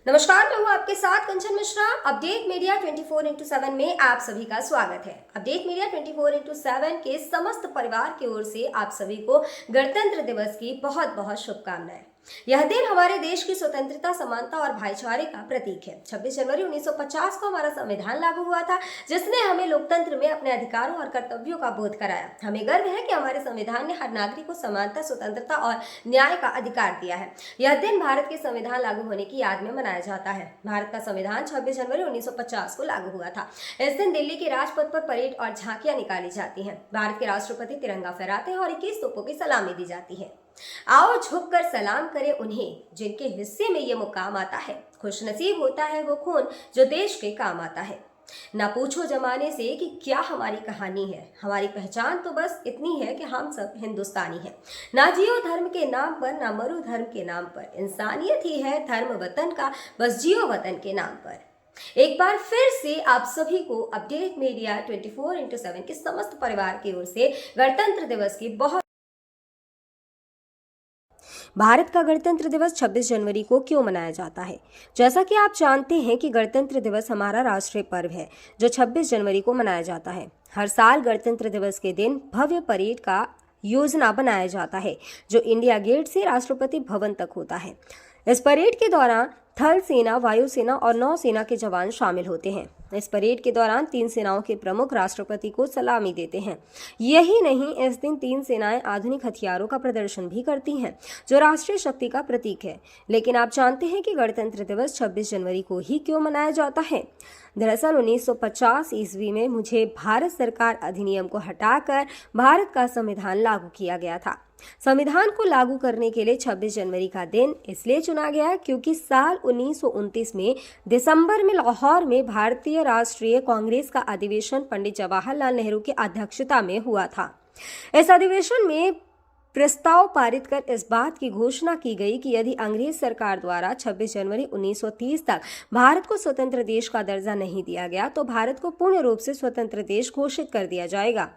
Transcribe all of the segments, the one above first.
नमस्कार, मैं हूँ आपके साथ कंचन मिश्रा। अपडेट मीडिया 24x7 में आप सभी का स्वागत है। अपडेट मीडिया 24x7 के समस्त परिवार की ओर से आप सभी को गणतंत्र दिवस की बहुत बहुत शुभकामनाएं। यह दिन हमारे देश की स्वतंत्रता, समानता और भाईचारे का प्रतीक है। 26 जनवरी 1950 को हमारा संविधान लागू हुआ था, जिसने हमें लोकतंत्र में अपने अधिकारों और कर्तव्यों का बोध कराया। हमें गर्व है कि हमारे संविधान ने हर नागरिक को समानता, स्वतंत्रता और न्याय का अधिकार दिया है। यह दिन भारत के संविधान लागू होने की याद में मनाया जाता है। भारत का संविधान 26 जनवरी 1950 को लागू हुआ था। इस दिन दिल्ली के राजपथ पर परेड और झांकियां निकाली जाती हैं। भारत के राष्ट्रपति तिरंगा फहराते हैं और 21 तोपों की सलामी दी जाती है। आओ झुककर सलाम करें उन्हें जिनके हिस्से में ये मुकाम आता है। खुशनसीब होता है वो खून जो देश के काम आता है। ना पूछो जमाने से कि क्या हमारी कहानी है, हमारी पहचान तो बस इतनी है कि हम सब हिंदुस्तानी हैं। ना जियो धर्म के नाम पर, ना मरो धर्म के नाम पर, इंसानियत ही है धर्म वतन का, बस जियो वतन के नाम पर। एक बार फिर से आप सभी को अपडेट मीडिया 24x7 के समस्त परिवार की ओर से गणतंत्र दिवस की बहुत। भारत का गणतंत्र दिवस 26 जनवरी को क्यों मनाया जाता है? जैसा कि आप जानते हैं कि गणतंत्र दिवस हमारा राष्ट्रीय पर्व है जो 26 जनवरी को मनाया जाता है। हर साल गणतंत्र दिवस के दिन भव्य परेड का योजना बनाया जाता है जो इंडिया गेट से राष्ट्रपति भवन तक होता है। इस परेड के दौरान थल सेना, वायुसेना और नौसेना के जवान शामिल होते हैं। इस परेड के दौरान तीन सेनाओं के प्रमुख राष्ट्रपति को सलामी देते हैं। यही नहीं, इस दिन तीन सेनाएं आधुनिक हथियारों का प्रदर्शन भी करती हैं जो राष्ट्रीय शक्ति का प्रतीक है। लेकिन आप जानते हैं कि गणतंत्र दिवस 26 जनवरी को ही क्यों मनाया जाता है? दरअसल 1950 ईस्वी में मुझे भारत सरकार अधिनियम को हटाकर भारत का संविधान लागू किया गया था। संविधान को लागू करने के लिए 26 जनवरी का दिन इसलिए चुना गया क्योंकि साल 1929 में दिसंबर में लाहौर में भारतीय राष्ट्रीय कांग्रेस का अधिवेशन पंडित जवाहरलाल नेहरू की अध्यक्षता में हुआ था। इस अधिवेशन में प्रस्ताव पारित कर इस बात की घोषणा की गई कि यदि अंग्रेज सरकार द्वारा 26 जनवरी 1930 तक भारत को स्वतंत्र देश का दर्जा नहीं दिया गया तो भारत को पूर्ण रूप से स्वतंत्र देश घोषित कर दिया जाएगा।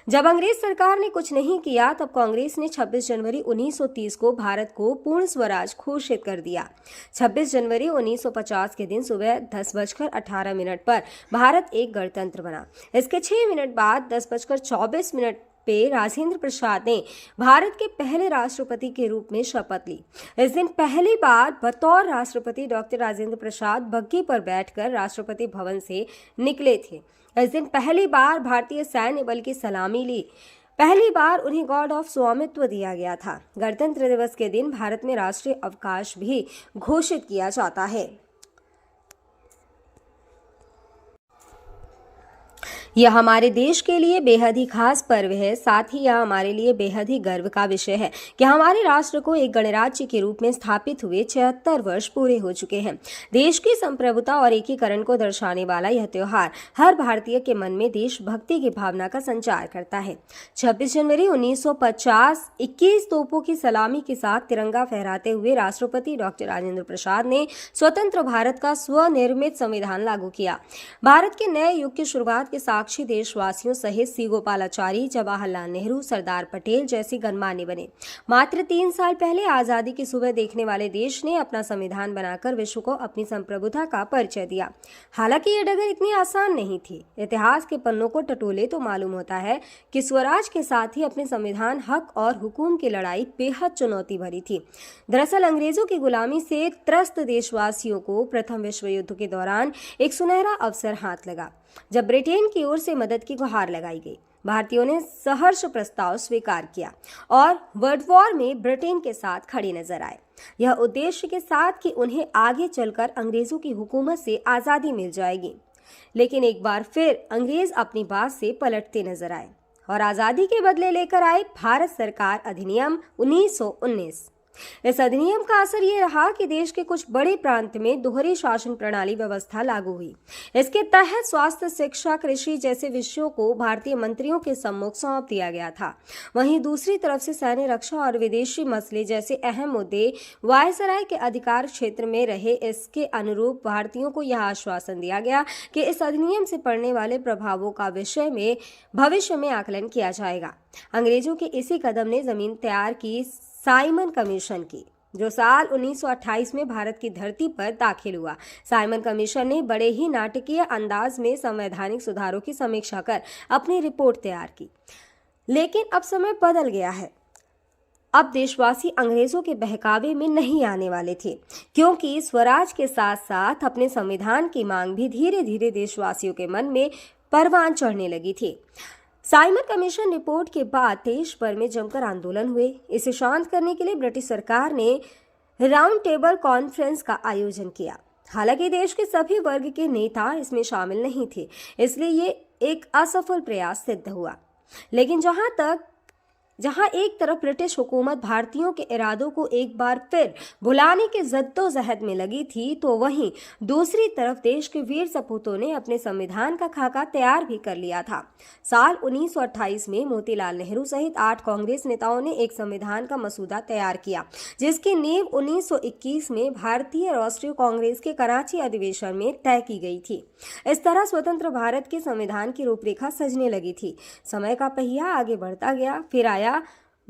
जब अंग्रेज सरकार ने कुछ नहीं किया तब कांग्रेस ने 26 जनवरी 1930 को भारत को पूर्ण स्वराज घोषित कर दिया। 26 जनवरी 1950 के दिन सुबह 10:18 पर भारत एक गणतंत्र बना। इसके 6 मिनट बाद 10:24 पे राजेंद्र प्रसाद ने भारत के पहले राष्ट्रपति के रूप में शपथ ली। इस दिन पहली बार बतौर राष्ट्रपति डॉक्टर राजेंद्र प्रसाद बग्घी पर बैठकर राष्ट्रपति भवन से निकले थे। इस दिन पहली बार भारतीय सैन्य बल की सलामी ली। पहली बार उन्हें गॉर्ड ऑफ स्वामित्व दिया गया था। गणतंत्र दिवस के दिन भारत में राष्ट्रीय अवकाश भी घोषित किया जाता है। यह हमारे देश के लिए बेहद ही खास पर्व है। साथ ही यह हमारे लिए बेहद ही गर्व का विषय है कि हमारे राष्ट्र को एक गणराज्य के रूप में स्थापित हुए 76 वर्ष पूरे हो चुके हैं। देश की संप्रभुता और एकीकरण को दर्शाने वाला यह त्योहार हर भारतीय के मन में देशभक्ति की भावना का संचार करता है। 26 जनवरी 1950 21 तोपों की सलामी के साथ तिरंगा फहराते हुए राष्ट्रपति डॉक्टर राजेंद्र प्रसाद ने स्वतंत्र भारत का स्वनिर्मित संविधान लागू किया। भारत के नए युग की शुरुआत के साक्षी देशवासियों सहित सी गोपालाचारी, जवाहरलाल नेहरू, सरदार पटेल जैसे गणमान्य बने। मात्र 3 साल पहले आजादी की सुबह देखने वाले देश ने अपना संविधान बनाकर विश्व को अपनी संप्रभुता का परिचय दिया। हालांकि ये डगर इतनी आसान नहीं थी। इतिहास के पन्नों को टटोले तो मालूम होता है कि स्वराज के साथ ही अपने संविधान, हक और हुकूम की लड़ाई बेहद चुनौती भरी थी। दरअसल अंग्रेजों की गुलामी से त्रस्त देशवासियों को प्रथम विश्व युद्ध के दौरान एक सुनहरा अवसर हाथ लगा जब ब्रिटेन की ओर से मदद की गुहार लगाई गई। भारतीयों ने सहर्ष प्रस्ताव स्वीकार किया और वर्ल्ड वॉर में ब्रिटेन के साथ खड़े नजर आए। यह उद्देश्य के साथ कि उन्हें आगे चलकर अंग्रेजों की हुकूमत से आजादी मिल जाएगी। लेकिन एक बार फिर अंग्रेज अपनी बात से पलटते नजर आए और आजादी के बदले लेकर आए भारत सरकार अधिनियम 1919। इस अधिनियम का असर ये रहा कि देश के कुछ बड़े प्रांत में दोहरी शासन प्रणाली व्यवस्था लागू हुई। इसके तहत स्वास्थ्य, शिक्षा, कृषि जैसे विषयों को भारतीय मंत्रियों के सम्मुख सौंप दिया गया था। वहीं दूसरी तरफ से सैन्य, रक्षा और विदेशी मसले जैसे अहम मुद्दे वायसराय के अधिकार क्षेत्र में रहे। इसके अनुरूप भारतीयों को यह आश्वासन दिया गया कि इस अधिनियम से पड़ने वाले प्रभावों का विषय में भविष्य में आकलन किया जाएगा। अंग्रेजों के इसी कदम ने जमीन तैयार की साइमन कमीशन की। जो साल 1928 में भारत की धरती पर दाखिल हुआ। साइमन कमीशन ने बड़े ही नाटकीय अंदाज में संवैधानिक सुधारों की समीक्षा कर अपनी रिपोर्ट तैयार की। लेकिन अब समय बदल गया है। अब देशवासी अंग्रेजों के बहकावे में नहीं आने वाले थे, क्योंकि स्वराज के साथ साथ अपने संविधान की मांग भी धीरे धीरे देशवासियों के मन में परवान चढ़ने लगी थी। साइमन कमीशन रिपोर्ट के बाद देश भर में जमकर आंदोलन हुए। इसे शांत करने के लिए ब्रिटिश सरकार ने राउंड टेबल कॉन्फ्रेंस का आयोजन किया। हालांकि देश के सभी वर्ग के नेता इसमें शामिल नहीं थे, इसलिए ये एक असफल प्रयास सिद्ध हुआ। लेकिन जहां एक तरफ ब्रिटिश हुकूमत भारतीयों के इरादों को एक बार फिर भुलाने के जद्दोजहद में लगी थी, तो वहीं दूसरी तरफ देश के वीर सपूतों ने अपने संविधान का खाका तैयार भी कर लिया था। साल 1928 में मोतीलाल नेहरू सहित 8 कांग्रेस नेताओं ने एक संविधान का मसूदा तैयार किया, जिसकी नींव 1921 में भारतीय राष्ट्रीय कांग्रेस के कराची अधिवेशन में तय की गई थी। इस तरह स्वतंत्र भारत के संविधान की रूपरेखा सजने लगी थी। समय का पहिया आगे बढ़ता गया। फिर आया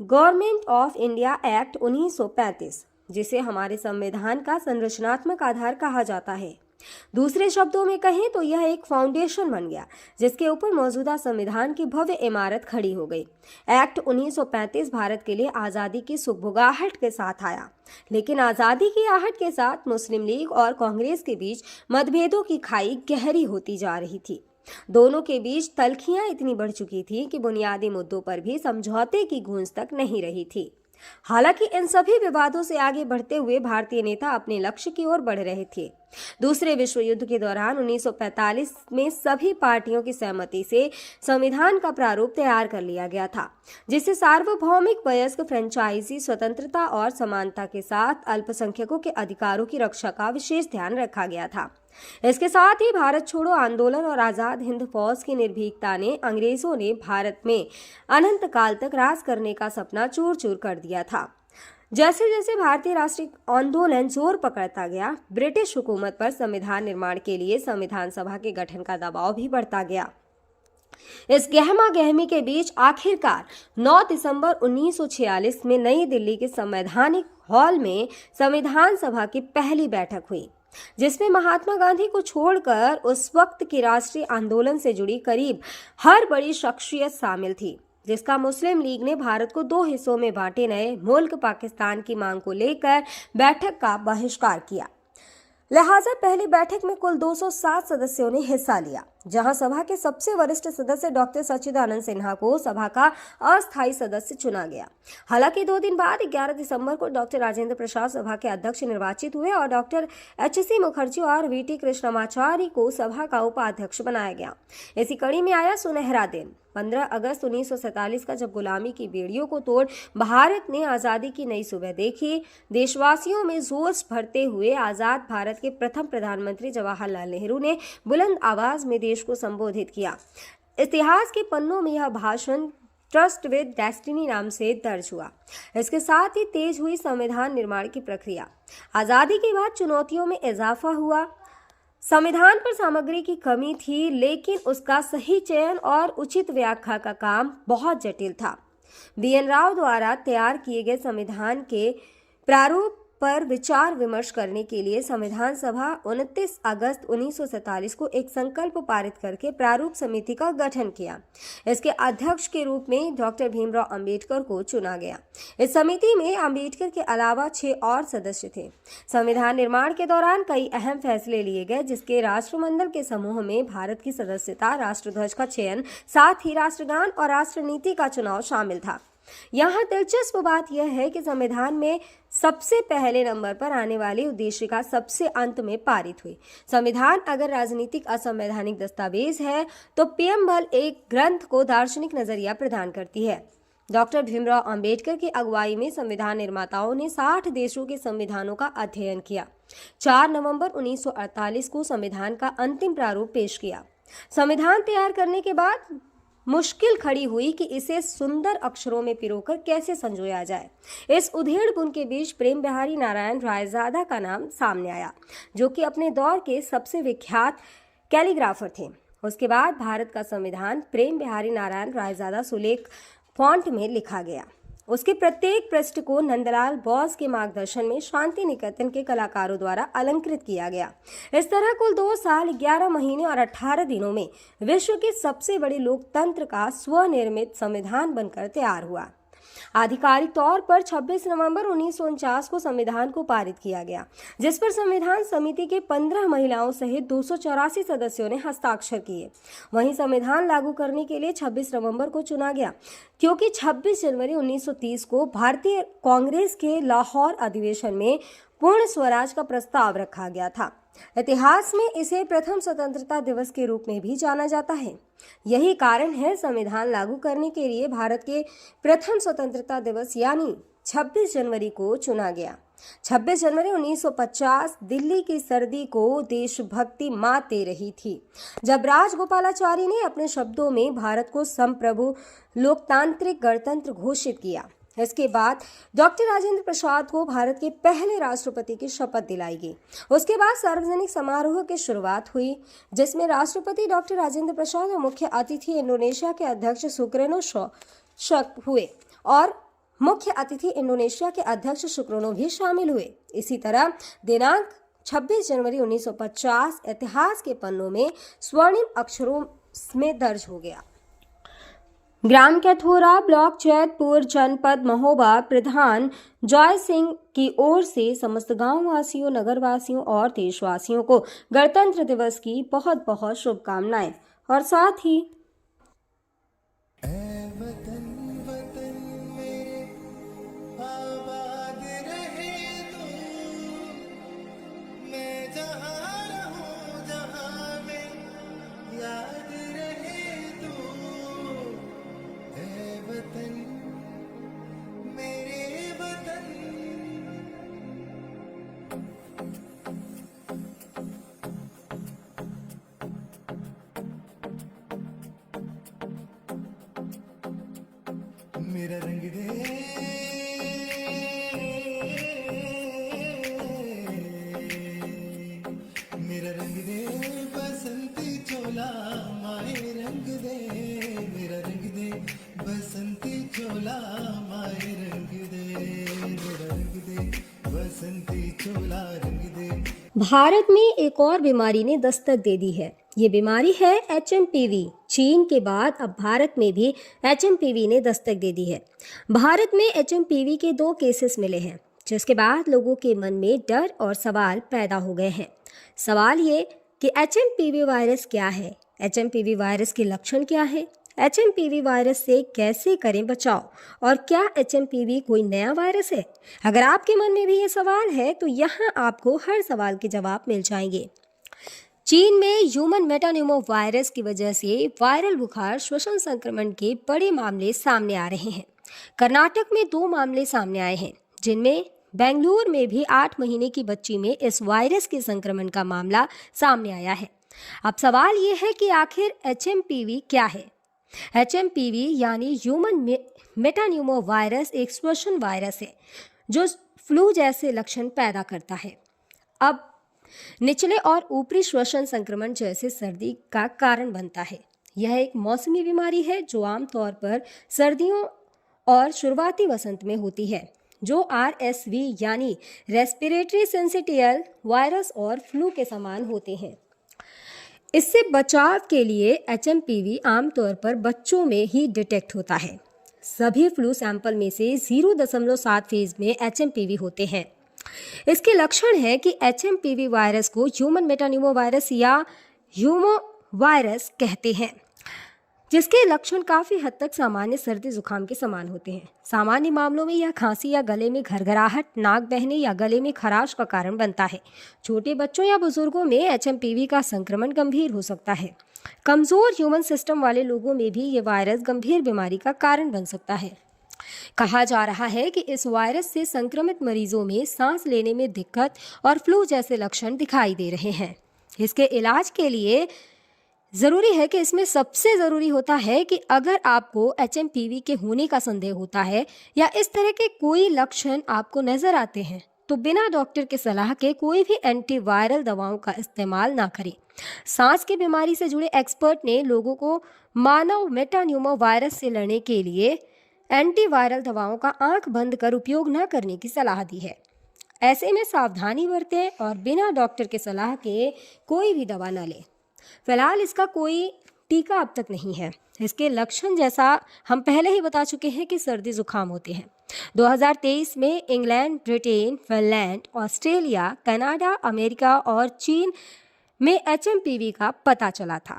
गवर्नमेंट ऑफ इंडिया एक्ट 1935, जिसे हमारे संविधान का संरचनात्मक आधार कहा जाता है। दूसरे शब्दों में कहें तो यह एक फाउंडेशन बन गया, जिसके ऊपर मौजूदा संविधान की भव्य इमारत खड़ी हो गई। एक्ट 1935 भारत के लिए आज़ादी की सुगबुगाहट के साथ आया, लेकिन आज़ादी की आहट के साथ मुस्लिम लीग और कांग्रेस के बीच मतभेदों की खाई गहरी होती जा रही थी। दोनों के बीच तल्खियां इतनी बढ़ चुकी थी कि बुनियादी मुद्दों पर भी समझौते की गूंज तक नहीं रही थी। हालांकि इन सभी विवादों से आगे बढ़ते हुए भारतीय नेता अपने लक्ष्य की ओर बढ़ रहे थे। दूसरे विश्व युद्ध के दौरान 1945 में सभी पार्टियों की सहमति से संविधान का प्रारूप तैयार कर लिया गया था, जिसे सार्वभौमिक वयस्क फ्रेंचाइजी स्वतंत्रता और समानता के साथ अल्पसंख्यकों के अधिकारों की रक्षा का विशेष ध्यान रखा गया था। इसके साथ ही भारत छोड़ो आंदोलन और आजाद हिंद फौज की निर्भीकता ने अंग्रेजों ने भारत में अनंत काल तक राज करने का सपना चूर चूर कर दिया था। जैसे जैसे भारतीय राष्ट्रीय आंदोलन जोर पकड़ता गया, ब्रिटिश हुकूमत पर संविधान निर्माण के लिए संविधान सभा के गठन का दबाव भी बढ़ता गया। इस गहमा गहमी के बीच आखिरकार 9 दिसंबर 1946 में नई दिल्ली के संवैधानिक हॉल में संविधान सभा की पहली बैठक हुई, जिसमें महात्मा गांधी को छोड़कर उस वक्त के राष्ट्रीय आंदोलन से जुड़ी करीब हर बड़ी शख्सियत शामिल थी, जिसका मुस्लिम लीग ने भारत को 2 हिस्सों में बांटे नए मुल्क पाकिस्तान की मांग को लेकर बैठक का बहिष्कार किया। लिहाजा पहली बैठक में कुल 207 सदस्यों ने हिस्सा लिया, जहां सभा के सबसे वरिष्ठ सदस्य डॉक्टर सच्चिदानंद सिन्हा को सभा का अस्थायी सदस्य चुना गया। हालांकि 2 दिन बाद 11 दिसंबर को डॉक्टर राजेंद्र प्रसाद सभा के अध्यक्ष निर्वाचित हुए और डॉक्टर एच.सी. मुखर्जी और वी.टी. कृष्णमाचारी को सभा का उपाध्यक्ष बनाया गया। इसी कड़ी में आया सुनहरा दिन 15 अगस्त 1947 का, जब गुलामी की बेड़ियों को तोड़ भारत ने आज़ादी की नई सुबह देखी। देशवासियों में जोश भरते हुए आज़ाद भारत के प्रथम प्रधानमंत्री जवाहरलाल नेहरू ने बुलंद आवाज में देश को संबोधित किया। इतिहास के पन्नों में यह भाषण ट्रस्ट विद डेस्टिनी नाम से दर्ज हुआ। इसके साथ ही तेज हुई संविधान निर्माण की प्रक्रिया। आज़ादी के बाद चुनौतियों में इजाफा हुआ। संविधान पर सामग्री की कमी थी, लेकिन उसका सही चयन और उचित व्याख्या का काम बहुत जटिल था। बी.एन. राव द्वारा तैयार किए गए संविधान के प्रारूप पर विचार विमर्श करने के लिए संविधान सभा 29 अगस्त 1947 को एक संकल्प पारित करके प्रारूप समिति का गठन किया। इसके अध्यक्ष के रूप में डॉक्टर भीमराव अंबेडकर को चुना गया। इस समिति में अंबेडकर के अलावा 6 और सदस्य थे। संविधान निर्माण के दौरान कई अहम फैसले लिए गए, जिसके राष्ट्रमंडल के समूह में भारत की सदस्यता, राष्ट्रध्वज का चयन, साथ ही राष्ट्रगान और राष्ट्रनीति का चुनाव शामिल था। यहाँ दिलचस्प बात यह है कि संविधान में सबसे पहले नंबर पर आने वाली उद्देशिका सबसे अंत में पारित हुई। संविधान अगर राजनीतिक असंवैधानिक दस्तावेज है, तो पीएमएल एक ग्रंथ को दार्शनिक नजरिया प्रदान करती है। डॉक्टर भीमराव अंबेडकर की अगुवाई में संविधान निर्माताओं ने 60 देशों के संविधानों का अध्ययन किया। 4 नवंबर 1948 को संविधान का अंतिम प्रारूप पेश किया। संविधान तैयार करने के बाद मुश्किल खड़ी हुई कि इसे सुंदर अक्षरों में पिरोकर कैसे संजोया जाए। इस उधेड़-बुन के बीच प्रेम बिहारी नारायण रायजादा का नाम सामने आया, जो कि अपने दौर के सबसे विख्यात कैलीग्राफर थे। उसके बाद भारत का संविधान प्रेम बिहारी नारायण रायजादा सुलेख फॉन्ट में लिखा गया। उसके प्रत्येक पृष्ठ को नंदलाल बोस के मार्गदर्शन में शांति निकेतन के कलाकारों द्वारा अलंकृत किया गया। इस तरह कुल 2 साल 11 महीने और 18 दिनों में विश्व के सबसे बड़े लोकतंत्र का स्वनिर्मित संविधान बनकर तैयार हुआ। आधिकारिक तौर पर 26 नवंबर 1949 को संविधान को पारित किया गया, जिस पर संविधान समिति के 15 महिलाओं सहित 284 सदस्यों ने हस्ताक्षर किए। वहीं संविधान लागू करने के लिए 26 नवंबर को चुना गया, क्योंकि 26 जनवरी 1930 को भारतीय कांग्रेस के लाहौर अधिवेशन में पूर्ण स्वराज का प्रस्ताव रखा गया था। इतिहास में इसे प्रथम स्वतंत्रता दिवस के रूप में भी जाना जाता है। यही कारण है संविधान लागू करने के लिए भारत के प्रथम स्वतंत्रता दिवस यानी 26 जनवरी को चुना गया। 26 जनवरी 1950 दिल्ली की सर्दी को देशभक्ति मात दे रही थी, जब राजगोपालाचारी ने अपने शब्दों में भारत को संप्रभु लोकतांत्रिक गणतंत्र घोषित किया। इसके बाद डॉक्टर राजेंद्र प्रसाद को भारत के पहले राष्ट्रपति की शपथ दिलाई गई। उसके बाद सार्वजनिक समारोह की शुरुआत हुई, जिसमें राष्ट्रपति डॉक्टर राजेंद्र प्रसाद और मुख्य अतिथि इंडोनेशिया के अध्यक्ष सुकर्नो हुए और मुख्य अतिथि इंडोनेशिया के अध्यक्ष सुकर्नो भी शामिल हुए। इसी तरह दिनांक 26 जनवरी 1950 इतिहास के पन्नों में स्वर्णिम अक्षरों में दर्ज हो गया। ग्राम कैथोरा, ब्लॉक जैतपुर, जनपद महोबा प्रधान जॉय सिंह की ओर से समस्त गांव वासियों, नगर वासियों और देशवासियों को गणतंत्र दिवस की बहुत बहुत शुभकामनाएं। और साथ ही मेरा रंग दे, मेरा रंग दे बसंती चोला, माए रंग दे, मेरा रंग दे बसंती चोला, माए रंग दे, मेरा रंग दे बसंती चोला, रंग दे। भारत में एक और बीमारी ने दस्तक दे दी है। ये बीमारी है HMPV। चीन के बाद अब भारत में भी HMPV ने दस्तक दे दी है। भारत में HMPV के 2 केसेस मिले हैं, जिसके बाद लोगों के मन में डर और सवाल पैदा हो गए हैं। सवाल ये कि HMPV वायरस क्या है, HMPV वायरस के लक्षण क्या है, HMPV वायरस से कैसे करें बचाव और क्या HMPV कोई नया वायरस है। अगर आपके मन में भी ये सवाल है तो यहाँ आपको हर सवाल के जवाब मिल जाएंगे। चीन में ह्यूमन मेटान्यूमो वायरस की वजह से वायरल बुखार श्वसन संक्रमण के बड़े मामले सामने आ रहे हैं। कर्नाटक में 2 मामले सामने आए हैं, जिनमें बेंगलुरु में भी 8 महीने की बच्ची में इस वायरस के संक्रमण का मामला सामने आया है। अब सवाल ये है कि आखिर HMPV क्या है। HMPV यानी ह्यूमन मेटान्यूमो वायरस एक श्वसन वायरस है जो फ्लू जैसे लक्षण पैदा करता है। अब निचले और ऊपरी श्वसन संक्रमण जैसे सर्दी का कारण बनता है। यह एक मौसमी बीमारी है जो आमतौर पर सर्दियों और शुरुआती वसंत में होती है, जो RSV यानी रेस्पिरेटरी सिंसिटियल वायरस और फ्लू के समान होते हैं। इससे बचाव के लिए HMPV आमतौर पर बच्चों में ही डिटेक्ट होता है। सभी फ्लू सैंपल में से 0.7 फेज में HMPV होते हैं। इसके लक्षण है कि HMPV वायरस को ह्यूमन मेटान्यूमो वायरस या ह्यूमो वायरस कहते हैं, जिसके लक्षण काफ़ी हद तक सामान्य सर्दी जुकाम के समान होते हैं। सामान्य मामलों में यह खांसी या गले में घरघराहट, नाक बहने या गले में खराश का कारण बनता है। छोटे बच्चों या बुजुर्गों में HMPV का संक्रमण गंभीर हो सकता है। कमज़ोर ह्यूमन सिस्टम वाले लोगों में भी ये वायरस गंभीर बीमारी का कारण बन सकता है। कहा जा रहा है कि इस वायरस से संक्रमित मरीजों में सांस लेने में दिक्कत और फ्लू जैसे लक्षण दिखाई दे रहे हैं। इसके इलाज के लिए ज़रूरी है कि इसमें सबसे ज़रूरी होता है कि अगर आपको HMPV के होने का संदेह होता है या इस तरह के कोई लक्षण आपको नज़र आते हैं तो बिना डॉक्टर के सलाह के कोई भी एंटीवायरल दवाओं का इस्तेमाल ना करें। सांस की बीमारी से जुड़े एक्सपर्ट ने लोगों को मानव मेटान्यूमो वायरस से लड़ने के लिए एंटीवायरल दवाओं का आंख बंद कर उपयोग न करने की सलाह दी है। ऐसे में सावधानी बरतें और बिना डॉक्टर के सलाह के कोई भी दवा न लें। फिलहाल इसका कोई टीका अब तक नहीं है। इसके लक्षण जैसा हम पहले ही बता चुके हैं कि सर्दी जुकाम होते हैं। 2023 में England, Britain, Finland, Australia, Canada, America और चीन में HMPV का पता चला था।